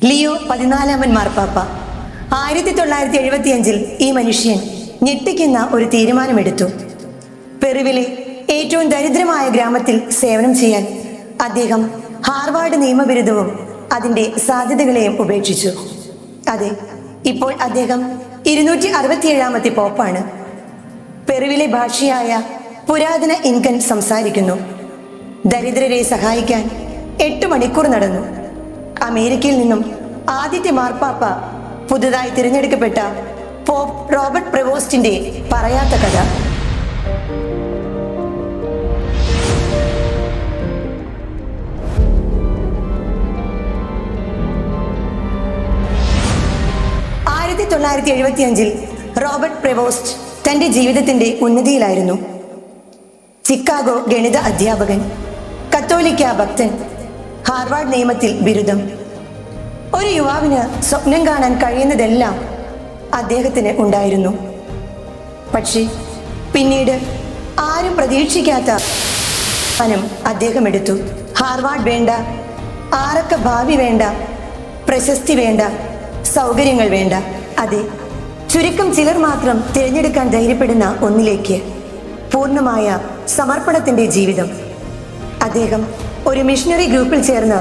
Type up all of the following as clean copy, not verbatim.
Leo 14 മാർപ്പാപ്പ 1975 ഈ മനുഷ്യൻ ഞെട്ടിക്കുന്ന ഒരു തീരുമാനമെടുത്തു. പെറുവിലെ ഏറ്റവും ദരിദ്രമായ ഗ്രാമത്തിൽ സേവനം ചെയ്യാൻ അദ്ദേഹം ഹാർവാർഡ് നിയമബിരുദവും അതിൻ്റെ സാധ്യതകളെയും ഉപേക്ഷിച്ചു. അതെ, ഇപ്പോൾ അദ്ദേഹം 267ാമത്തെ പോപ്പാണ്. പെറുവിലെ ഭാഷയായ പുരാതന ഇൻകൻ സംസാരിക്കുന്നു. ദരിദ്രരെ സഹായിക്കാൻ 8 മണിക്കൂർ നടന്നു. അമേരിക്കയിൽ നിന്നും ആദ്യത്തെ മാർപ്പാപ്പ പുതുതായി തിരഞ്ഞെടുക്കപ്പെട്ട പോപ്പ് റോബർട്ട് പ്രെവോസ്റ്റിന്റെ പറയാത്ത കഥ. റോബർട്ട് പ്രെവോസ്റ്റ് തന്റെ ജീവിതത്തിന്റെ ഉന്നതിയിലായിരുന്നു. ചിക്കാഗോ ഗണിത അധ്യാപകൻ, കത്തോലിക്ക ഭക്തൻ, ഹാർവാർഡ് നിയമത്തിൽ ബിരുദം. ഒരു യുവാവിന് സ്വപ്നം കാണാൻ കഴിയുന്നതെല്ലാം അദ്ദേഹത്തിന് ഉണ്ടായിരുന്നു. പക്ഷേ പിന്നീട് ആരും പ്രതീക്ഷിക്കാത്ത അദ്ദേഹം എടുത്തു. ഹാർവാർഡ് വേണ്ട, ആരൊക്കെ ഭാവി വേണ്ട, പ്രശസ്തി വേണ്ട, സൗകര്യങ്ങൾ വേണ്ട. അതെ, ചുരുക്കം ചിലർ മാത്രം തിരഞ്ഞെടുക്കാൻ ധൈര്യപ്പെടുന്ന ഒന്നിലേക്ക് പൂർണ്ണമായ സമർപ്പണത്തിന്റെ ജീവിതം. അദ്ദേഹം ഒരു മിഷണറി ഗ്രൂപ്പിൽ ചേർന്ന്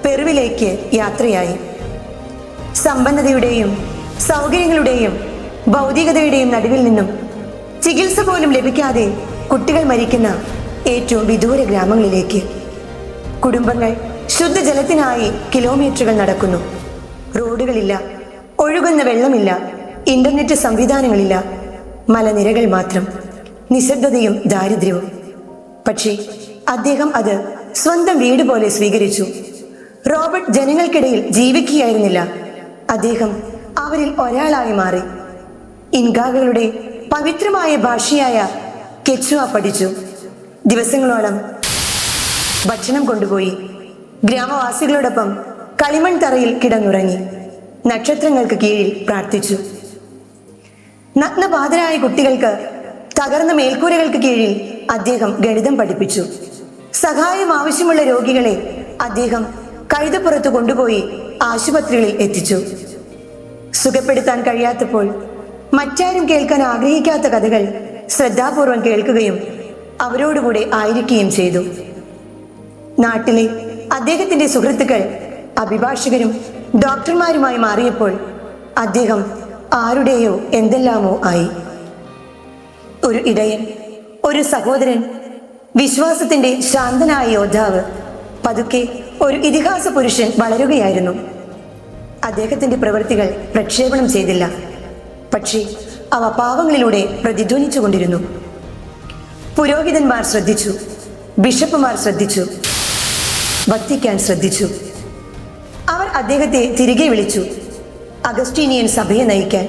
പെറുവിലേക്ക് യാത്രയായി. സമ്പന്നതയുടെയും സൗകര്യങ്ങളുടെയും ഭൗതികതയുടെയും നടുവിൽ നിന്നും ചികിത്സ പോലും ലഭിക്കാതെ കുട്ടികൾ മരിക്കുന്ന ഏറ്റവും വിദൂര ഗ്രാമങ്ങളിലേക്ക്. കുടുംബങ്ങൾ ശുദ്ധജലത്തിനായി കിലോമീറ്ററുകൾ നടക്കുന്നു. റോഡുകളില്ല, ഒഴുകുന്ന വെള്ളമില്ല, ഇന്റർനെറ്റ് സംവിധാനങ്ങളില്ല, മലനിരകൾ മാത്രം, നിശബ്ദതയും ദാരിദ്ര്യവും. പക്ഷേ അദ്ദേഹം അത് സ്വന്തം വീട് പോലെ സ്വീകരിച്ചു. റോബർട്ട് ജനങ്ങൾക്കിടയിൽ ജീവിക്കുകയായിരുന്നില്ല, അദ്ദേഹം അവരിൽ ഒരാളായി മാറി. ഇൻകാകളുടെ പവിത്രമായ ഭാഷയായ കെച്ചുവ പഠിച്ചു. ദിവസങ്ങളോളം ഭക്ഷണം കൊണ്ടുപോയി. ഗ്രാമവാസികളോടൊപ്പം കളിമൺ തറയിൽ കിടന്നുറങ്ങി. നക്ഷത്രങ്ങൾക്ക് കീഴിൽ പ്രാർത്ഥിച്ചു. നഗ്നപാതരായ കുട്ടികൾക്ക് തകർന്ന മേൽക്കൂരകൾക്ക് കീഴിൽ അദ്ദേഹം ഗണിതം പഠിപ്പിച്ചു. സഹായം ആവശ്യമുള്ള രോഗികളെ അദ്ദേഹം കഴുതപ്പുറത്ത് കൊണ്ടുപോയി ആശുപത്രികളിൽ എത്തിച്ചു. സുഖപ്പെടുത്താൻ കഴിയാത്തപ്പോൾ മറ്റാരും കേൾക്കാൻ ആഗ്രഹിക്കാത്ത കഥകൾ ശ്രദ്ധാപൂർവം കേൾക്കുകയും അവരോടുകൂടെ ആയിരിക്കുകയും ചെയ്തു. നാട്ടിലെ അദ്ദേഹത്തിന്റെ സുഹൃത്തുക്കൾ അഭിഭാഷകരും ഡോക്ടർമാരുമായി മാറിയപ്പോൾ അദ്ദേഹം ആരുടെയോ എന്തെല്ലാമോ ആയി. ഒരു ഇടയൻ, ഒരു സഹോദരൻ, വിശ്വാസത്തിന്റെ ശാന്തനായ യോദ്ധാവ്. പതുക്കെ ഒരു ഇതിഹാസ പുരുഷൻ വളരുകയായിരുന്നു. അദ്ദേഹത്തിന്റെ പ്രവൃത്തികൾ പ്രക്ഷേപണം ചെയ്തില്ല, പക്ഷേ അവ പാവങ്ങളിലൂടെ പ്രതിധ്വനിച്ചുകൊണ്ടിരുന്നു. പുരോഹിതന്മാർ ശ്രദ്ധിച്ചു, ബിഷപ്പുമാർ ശ്രദ്ധിച്ചു, വത്തിക്കാൻ ശ്രദ്ധിച്ചു. അവർ അദ്ദേഹത്തെ തിരികെ വിളിച്ചു, അഗസ്റ്റീനിയൻ സഭയെ നയിക്കാൻ.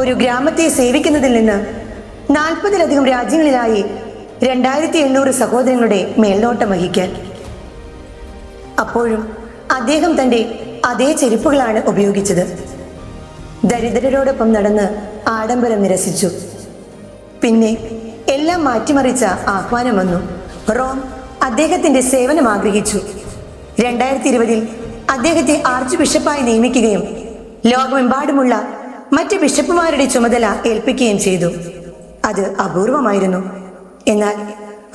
ഒരു ഗ്രാമത്തെ സേവിക്കുന്നതിൽ നിന്ന് 40-ലധികം രാജ്യങ്ങളിലായി 2800 സഹോദരങ്ങളുടെ മേൽനോട്ടം വഹിക്കാൻ. അപ്പോഴും അദ്ദേഹം തൻ്റെ അതേ ചെരുപ്പുകളാണ് ഉപയോഗിച്ചത്. ദരിദ്രരോടൊപ്പം നടന്ന് ആഡംബരം നിരസിച്ചു. പിന്നെ എല്ലാം മാറ്റിമറിച്ച ആഹ്വാനം വന്നു. റോം അദ്ദേഹത്തിന്റെ സേവനം ആഗ്രഹിച്ചു. 2020 അദ്ദേഹത്തെ ആർച്ച് ബിഷപ്പായി നിയമിക്കുകയും ലോകമെമ്പാടുമുള്ള മറ്റ് ബിഷപ്പുമാരുടെ ചുമതല ഏൽപ്പിക്കുകയും ചെയ്തു. അത് അപൂർവമായിരുന്നു. എന്നാൽ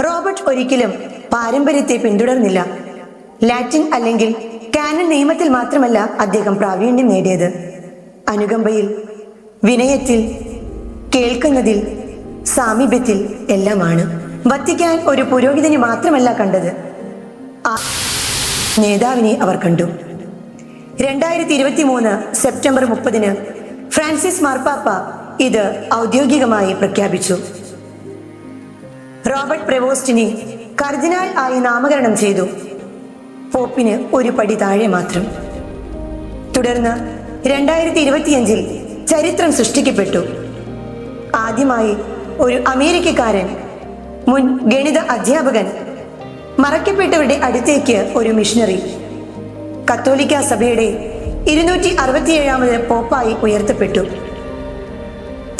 റോബർട്ട് ഒരിക്കലും പാരമ്പര്യത്തെ പിന്തുടർന്നില്ല. ലാറ്റിൻ അല്ലെങ്കിൽ കാനൻ നിയമത്തിൽ മാത്രമല്ല അദ്ദേഹം പ്രാവീണ്യം നേടിയത്, അനുകമ്പയിൽ, വിനയത്തിൽ, കേൾക്കുന്നതിൽ, സാമീപ്യത്തിൽ എല്ലാമാണ്. വത്തിക്കാൻ ഒരു പുരോഹിതനെ മാത്രമല്ല കണ്ടത്, ആ നേതാവിനെ അവർ കണ്ടു. 2023 സെപ്റ്റംബർ 30 ഫ്രാൻസിസ് മാർപ്പാപ്പ ഇത് ഔദ്യോഗികമായി പ്രഖ്യാപിച്ചു. റോബർട്ട് പ്രെവോസ്റ്റിനെ കർദിനാൾ ആയി നാമകരണം ചെയ്തു. പോപ്പിന് ഒരു പടി താഴെ മാത്രം. തുടർന്ന് 2025 ചരിത്രം സൃഷ്ടിക്കപ്പെട്ടു. ആദ്യമായി ഒരു അമേരിക്കക്കാരൻ, മുൻ ഗണിത അധ്യാപകൻ, മറക്കപ്പെട്ടവരുടെ അടുത്തേക്ക് ഒരു മിഷണറി, കത്തോലിക്ക സഭയുടെ 267ാമത് പോപ്പായി ഉയർത്തപ്പെട്ടു.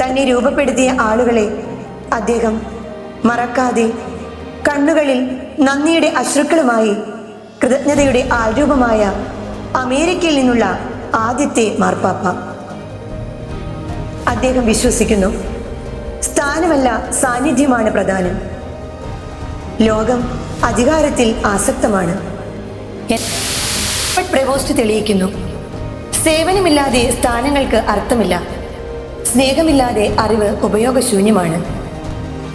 തന്നെ രൂപപ്പെടുത്തിയ ആളുകളെ അദ്ദേഹം മറക്കാതെ കണ്ണുകളിൽ നന്ദിയുടെ അശ്രുക്കളുമായി കൃതജ്ഞതയുടെ ആരൂപമായ അമേരിക്കയിൽ നിന്നുള്ള ആദ്യത്തെ മാർപ്പാപ്പ. അദ്ദേഹം വിശ്വസിക്കുന്നു, സ്ഥാനമല്ല സാന്നിധ്യമാണ് പ്രധാനം. ലോകം അധികാരത്തിൽ ആസക്തമാണ്. പ്രവോസ്റ്റ് തെളിയിക്കുന്നു, സേവനമില്ലാതെ സ്ഥാനങ്ങൾക്ക് അർത്ഥമില്ല. സ്നേഹമില്ലാതെ അറിവ് ഉപയോഗശൂന്യമാണ്.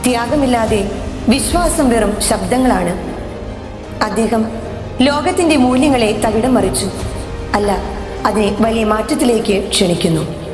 ത്യാഗമില്ലാതെ വിശ്വാസം വെറും ശബ്ദങ്ങളാണ്. അദ്ദേഹം ലോകത്തിന്റെ മൂല്യങ്ങളെ തകിടം മറിച്ചു, അല്ല അതിനെ വലിയ മാറ്റത്തിലേക്ക് ക്ഷണിക്കുന്നു.